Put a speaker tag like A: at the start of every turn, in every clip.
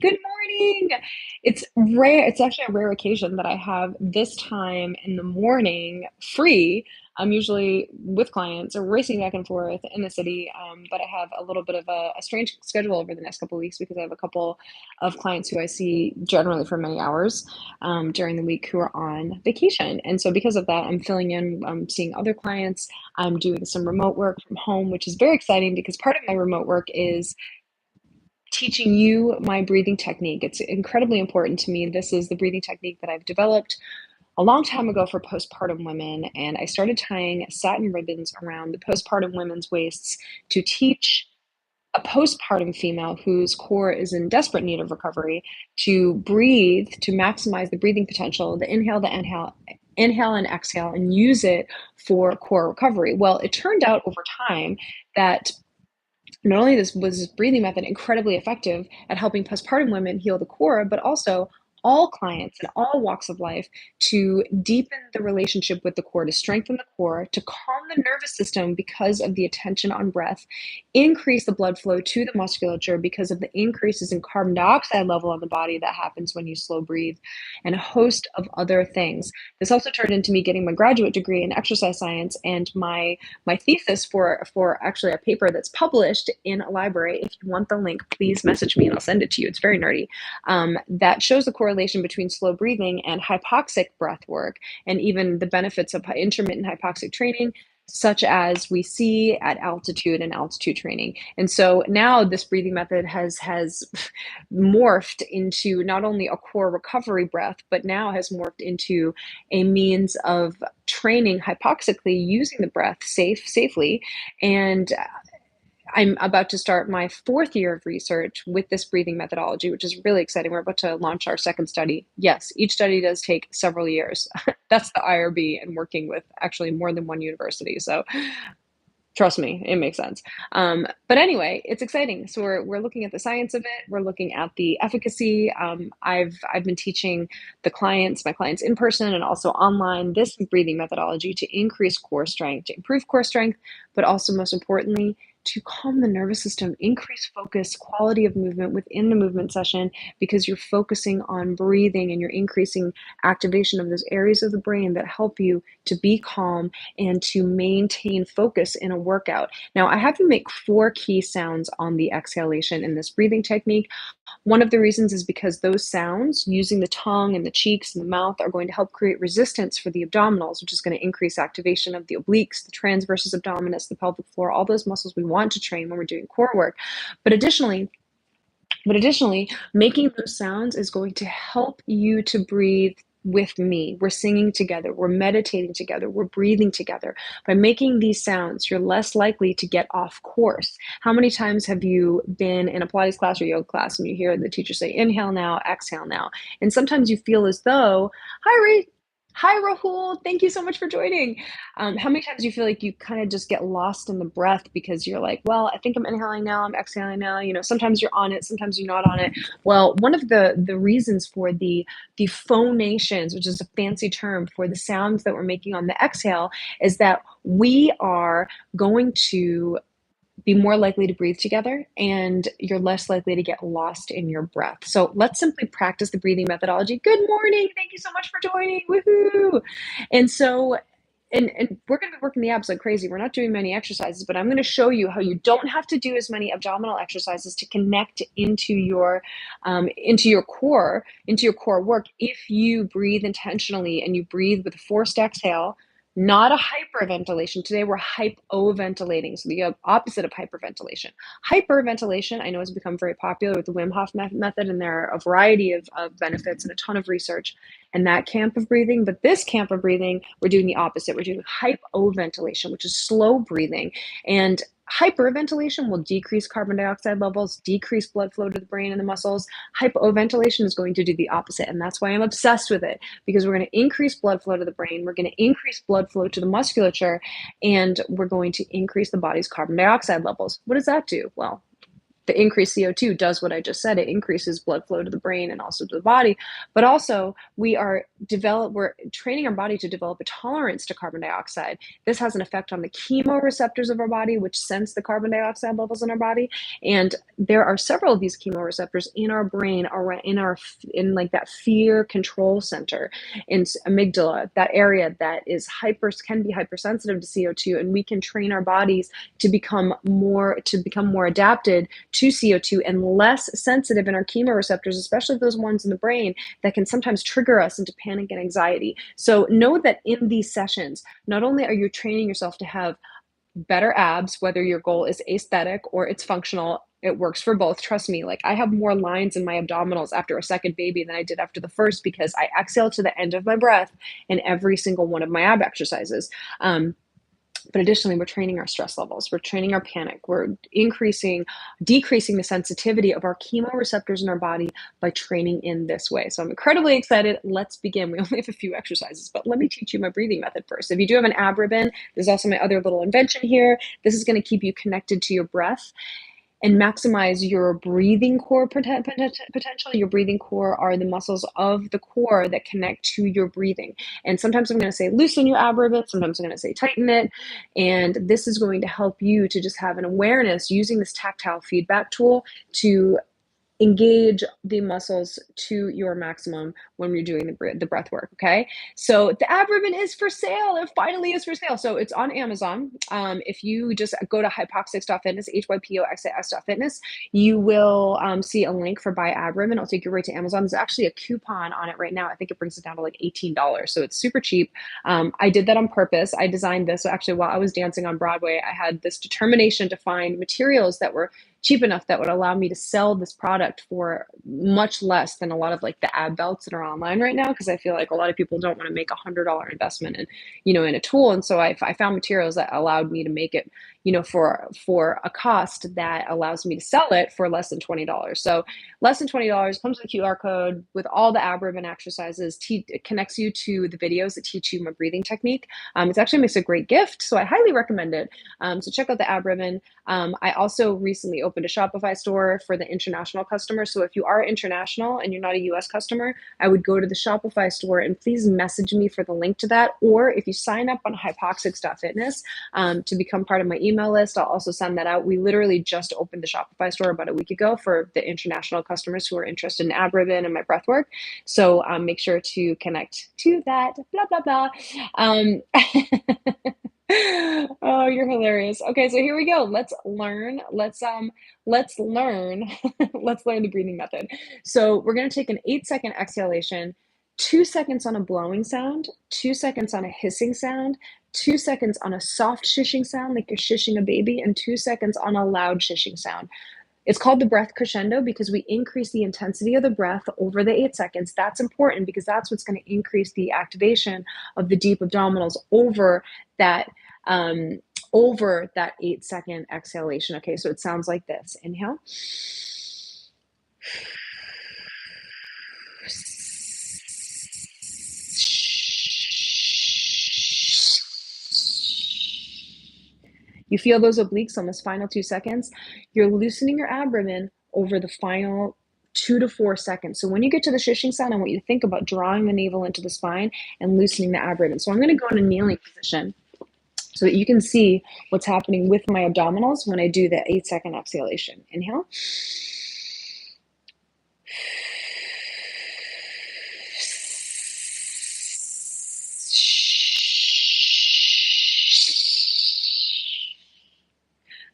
A: Good morning. It's rare. It's actually a rare occasion that I have this time in the morning free. I'm usually with clients or racing back and forth in the city, but I have a little bit of a strange schedule over the next couple of weeks because I have a couple of clients who I see generally for many hours during the week who are on vacation. And so, because of that, I'm filling in, I'm seeing other clients. I'm doing some remote work from home, which is very exciting because part of my remote work is teaching you my breathing technique. It's incredibly important to me. This is the breathing technique that I've developed a long time ago for postpartum women, and I started tying satin ribbons around the postpartum women's waists to teach a postpartum female whose core is in desperate need of recovery to breathe, to maximize the breathing potential, the inhale and exhale, and use it for core recovery. Well, it turned out over time that not only was this breathing method incredibly effective at helping postpartum women heal the core, but also all clients in all walks of life to deepen the relationship with the core, to strengthen the core, to calm the nervous system because of the attention on breath, increase the blood flow to the musculature because of the increases in carbon dioxide level in the body that happens when you slow breathe, and a host of other things. This also turned into me getting my graduate degree in exercise science, and my thesis for actually a paper that's published in a library. If you want the link, please message me and I'll send it to you. It's very nerdy. That shows the correlation between slow breathing and hypoxic breath work, and even the benefits of intermittent hypoxic training, such as we see at altitude and altitude training. And so now this breathing method has morphed into not only a core recovery breath, but now has morphed into a means of training hypoxically using the breath safely. And I'm about to start my fourth year of research with this breathing methodology, which is really exciting. We're about to launch our second study. Yes, each study does take several years. That's the IRB and working with actually more than one university. So trust me, it makes sense. But anyway, it's exciting. So we're looking at the science of it. We're looking at the efficacy. I've been teaching my clients in person and also online, this breathing methodology to increase core strength, to improve core strength, but also most importantly, to calm the nervous system, increase focus, quality of movement within the movement session, because you're focusing on breathing and you're increasing activation of those areas of the brain that help you to be calm and to maintain focus in a workout. Now, I have you make 4 key sounds on the exhalation in this breathing technique. One of the reasons is because those sounds, using the tongue and the cheeks and the mouth, are going to help create resistance for the abdominals, which is going to increase activation of the obliques, the transversus abdominis, the pelvic floor, all those muscles we want to train when we're doing core work. But additionally, making those sounds is going to help you to breathe with me. We're singing together, we're meditating together, we're breathing together. By making these sounds, you're less likely to get off course. How many times have you been in a Pilates class or yoga class and you hear the teacher say, inhale now, exhale now? And sometimes you feel as though, hi Rahul, thank you so much for joining. How many times do you feel like you kind of just get lost in the breath because you're like, well, I think I'm inhaling now, I'm exhaling now. Sometimes you're on it, sometimes you're not on it. Well, one of the reasons for the phonations, which is a fancy term for the sounds that we're making on the exhale, is that we are going to be more likely to breathe together and you're less likely to get lost in your breath. So let's simply practice the breathing methodology. Good morning. Thank you so much for joining. Woohoo. And so and we're going to be working the abs like crazy. We're not doing many exercises, but I'm going to show you how you don't have to do as many abdominal exercises to connect into your core work if you breathe intentionally and you breathe with a forced exhale, not a hyperventilation. Today we're hypoventilating, so the opposite of hyperventilation. Hyperventilation, I know, has become very popular with the Wim Hof method, and there are a variety of benefits and a ton of research in that camp of breathing. But this camp of breathing, we're doing the opposite. We're doing hypoventilation, which is slow breathing. And hyperventilation will decrease carbon dioxide levels, decrease blood flow to the brain and the muscles. Hypoventilation is going to do the opposite, and that's why I'm obsessed with it, because we're going to increase blood flow to the brain, we're going to increase blood flow to the musculature, and we're going to increase the body's carbon dioxide levels. What does that do? Well, the increased CO2 does what I just said. It increases blood flow to the brain and also to the body. But also we're training our body to develop a tolerance to carbon dioxide. This has an effect on the chemoreceptors of our body, which sense the carbon dioxide levels in our body. And there are several of these chemoreceptors in our brain, or in like that fear control center, in amygdala, that area that can be hypersensitive to CO2, and we can train our bodies to become more adapted to CO2 and less sensitive in our chemoreceptors, especially those ones in the brain that can sometimes trigger us into panic and anxiety. So know that in these sessions, not only are you training yourself to have better abs, whether your goal is aesthetic or it's functional, it works for both. Trust me, like I have more lines in my abdominals after a second baby than I did after the first, because I exhale to the end of my breath in every single one of my ab exercises. But additionally, we're training our stress levels. We're training our panic. We're decreasing the sensitivity of our chemoreceptors in our body by training in this way. So I'm incredibly excited. Let's begin. We only have a few exercises, but let me teach you my breathing method first. If you do have an ab ribbon, there's also my other little invention here. This is going to keep you connected to your breath and maximize your breathing core potential. Your breathing core are the muscles of the core that connect to your breathing. And sometimes I'm going to say loosen your ab ribbon, sometimes I'm going to say tighten it. And this is going to help you to just have an awareness using this tactile feedback tool to engage the muscles to your maximum when you're doing the breath work. Okay, so the ab ribbon is for sale. It finally is for sale. So it's on Amazon. If you just go to Hypoxix.fitness, Hypoxix.fitness, you will see a link for buy ab ribbon. It'll take you right to Amazon. There's actually a coupon on it right now. I think it brings it down to like $18, so it's super cheap. I did that on purpose. I designed this. So actually, while I was dancing on Broadway, I had this determination to find materials that were cheap enough that would allow me to sell this product for much less than a lot of like the ab belts that are online right now, because I feel like a lot of people don't want to make $100 investment in a tool. And so I found materials that allowed me to make it for a cost that allows me to sell it for less than $20. So less than $20, comes with a QR code with all the ab ribbon exercises. It connects you to the videos that teach you my breathing technique. It actually makes a great gift, so I highly recommend it. So check out the ab ribbon. I also recently opened a Shopify store for the international customers. So if you are international and you're not a US customer, I would go to the Shopify store and please message me for the link to that. Or if you sign up on Hypoxix.fitness to become part of my email list, I'll also send that out. We literally just opened the Shopify store about a week ago for the international customers who are interested in ab ribbon and my breath work. So make sure to connect to that. Blah, blah, blah. Oh, you're hilarious. Okay, so here we go. Let's learn. Let's learn. Let's learn the breathing method. So we're going to take an 8-second exhalation, 2 seconds on a blowing sound, 2 seconds on a hissing sound, 2 seconds on a soft shishing sound like you're shishing a baby, and 2 seconds on a loud shishing sound. It's called the breath crescendo because we increase the intensity of the breath over the 8 seconds. That's important because that's what's going to increase the activation of the deep abdominals over that 8-second exhalation. Okay, so it sounds like this. Inhale. You feel those obliques on this final 2 seconds. You're loosening your abdomen over the final 2 to 4 seconds. So when you get to the shishing sound, I want you to think about drawing the navel into the spine and loosening the abdomen. So I'm going to go in a kneeling position so that you can see what's happening with my abdominals when I do the 8-second exhalation. Inhale.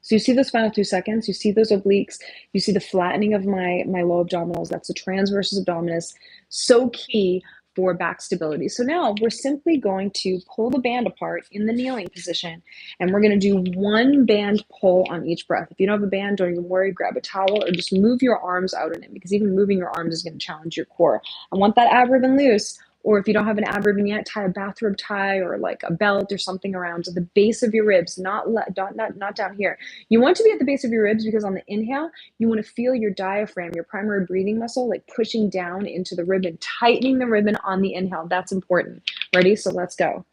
A: So you see those final 2 seconds, you see those obliques, you see the flattening of my low abdominals. That's the transversus abdominis, so key for back stability. So now we're simply going to pull the band apart in the kneeling position, and we're going to do one band pull on each breath. If you don't have a band, don't even worry, grab a towel or just move your arms out in it, because even moving your arms is going to challenge your core. I want that ab ribbon loose. Or if you don't have an ab ribbon yet, tie a bathrobe tie or like a belt or something around to the base of your ribs, not down here. You want to be at the base of your ribs because on the inhale, you want to feel your diaphragm, your primary breathing muscle, like pushing down into the ribbon, tightening the ribbon on the inhale. That's important. Ready? So let's go.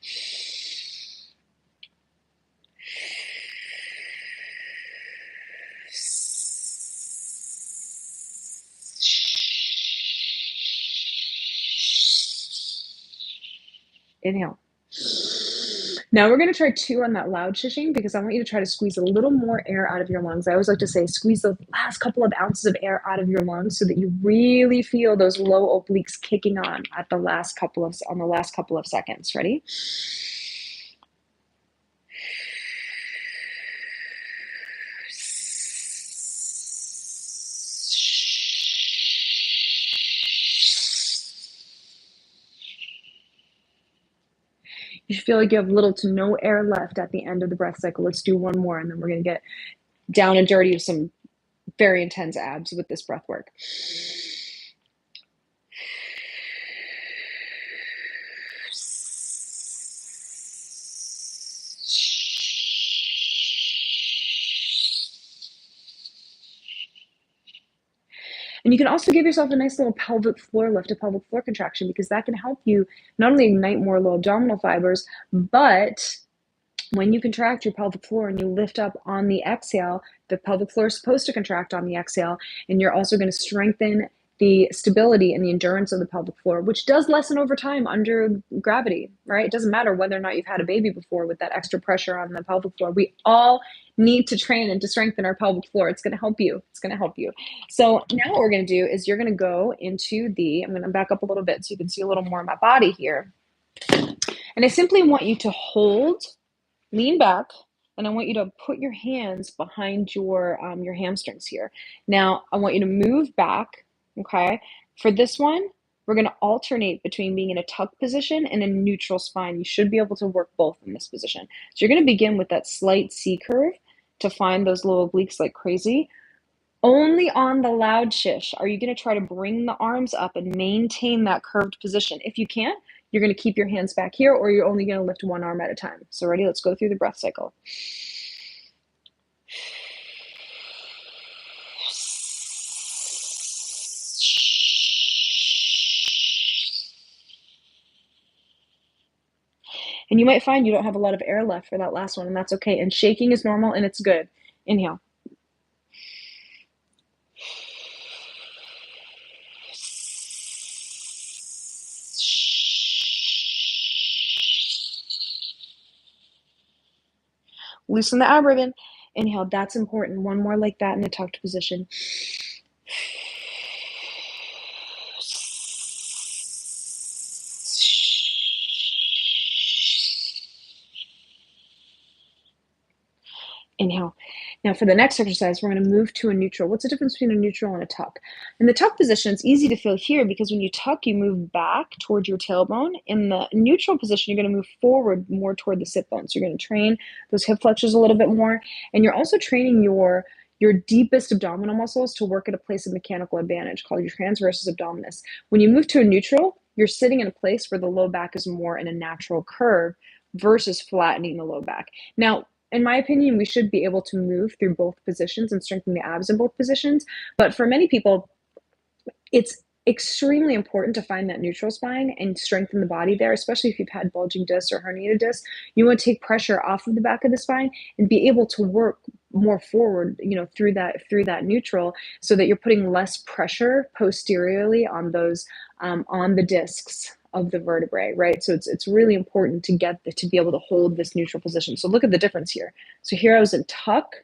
A: Inhale. Now we're going to try 2 on that loud shishing because I want you to try to squeeze a little more air out of your lungs. I always like to say squeeze the last couple of ounces of air out of your lungs so that you really feel those low obliques kicking on at the last couple of seconds. Ready? You feel like you have little to no air left at the end of the breath cycle. Let's do one more, and then we're going to get down and dirty with some very intense abs with this breath work. And you can also give yourself a nice little pelvic floor lift, a pelvic floor contraction, because that can help you not only ignite more low abdominal fibers, but when you contract your pelvic floor and you lift up on the exhale, the pelvic floor is supposed to contract on the exhale, and you're also going to strengthen the stability and the endurance of the pelvic floor, which does lessen over time under gravity, right? It doesn't matter whether or not you've had a baby before with that extra pressure on the pelvic floor. We all need to train and to strengthen our pelvic floor. It's going to help you. It's going to help you. So now what we're going to do is you're going to go into I'm going to back up a little bit so you can see a little more of my body here. And I simply want you to lean back, and I want you to put your hands behind your hamstrings here. Now, I want you to move back, okay? For this one, we're going to alternate between being in a tuck position and a neutral spine. You should be able to work both in this position. So you're going to begin with that slight C curve to find those low obliques like crazy. Only on the loud shish are you going to try to bring the arms up and maintain that curved position. If you can't, you're going to keep your hands back here, or you're only going to lift one arm at a time. So ready? Let's go through the breath cycle. And you might find you don't have a lot of air left for that last one, and that's okay. And shaking is normal, and it's good. Inhale. Loosen the ab ribbon. Inhale. That's important. One more like that in a tucked position. Inhale. Now for the next exercise, we're going to move to a neutral. What's the difference between a neutral and a tuck? In the tuck position, it's easy to feel here because when you tuck, you move back towards your tailbone. In the neutral position, you're going to move forward more toward the sit bone. So you're going to train those hip flexors a little bit more. And you're also training your deepest abdominal muscles to work at a place of mechanical advantage called your transversus abdominis. When you move to a neutral, you're sitting in a place where the low back is more in a natural curve versus flattening the low back. Now, in my opinion, we should be able to move through both positions and strengthen the abs in both positions. But for many people, it's extremely important to find that neutral spine and strengthen the body there, especially if you've had bulging discs or herniated discs. You want to take pressure off of the back of the spine and be able to work more forward, through that neutral, so that you're putting less pressure posteriorly on those on the discs of the vertebrae, right? So it's really important to be able to hold this neutral position. So look at the difference here. So here I was in tuck,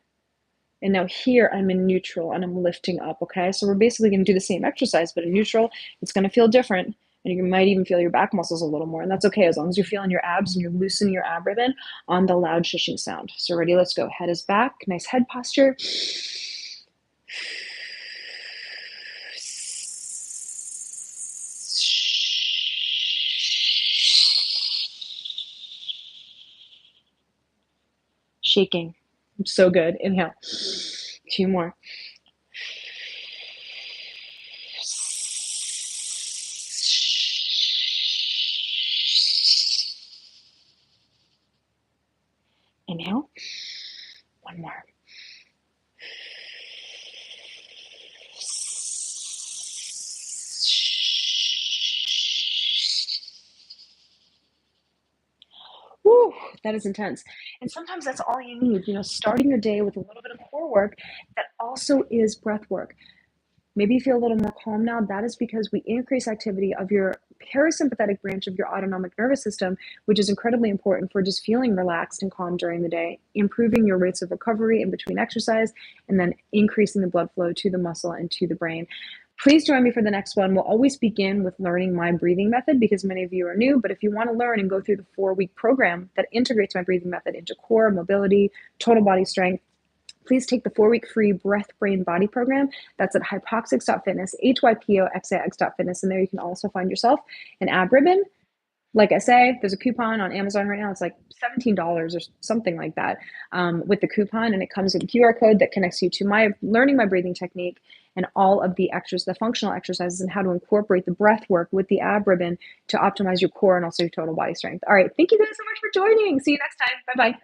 A: and now here I'm in neutral and I'm lifting up, okay? So we're basically going to do the same exercise, but in neutral, it's going to feel different. And you might even feel your back muscles a little more, and that's okay as long as you're feeling your abs and you're loosening your ab ribbon on the loud shishing sound. So ready, let's go. Head is back, nice head posture. Shaking. So good. Inhale. 2 more. Inhale. 1 more. Whew, that is intense. And sometimes that's all you need, starting your day with a little bit of core work that also is breath work. maybe you feel a little more calm now. That is because we increase activity of your parasympathetic branch of your autonomic nervous system, which is incredibly important for just feeling relaxed and calm during the day, improving your rates of recovery in between exercise, and then increasing the blood flow to the muscle and to the brain. Please join me for the next one. We'll always begin with learning my breathing method because many of you are new. But if you want to learn and go through the 4-week program that integrates my breathing method into core, mobility, total body strength, please take the 4-week free breath, brain, body program. That's at Hypoxix.fitness, Hypoxix.fitness. And there you can also find yourself an ab ribbon. Like I say, there's a coupon on Amazon right now. It's like $17 or something like that with the coupon. And it comes with a QR code that connects you to my learning my breathing technique and all of the the functional exercises and how to incorporate the breath work with the ab ribbon to optimize your core and also your total body strength. All right. Thank you guys so much for joining. See you next time. Bye-bye.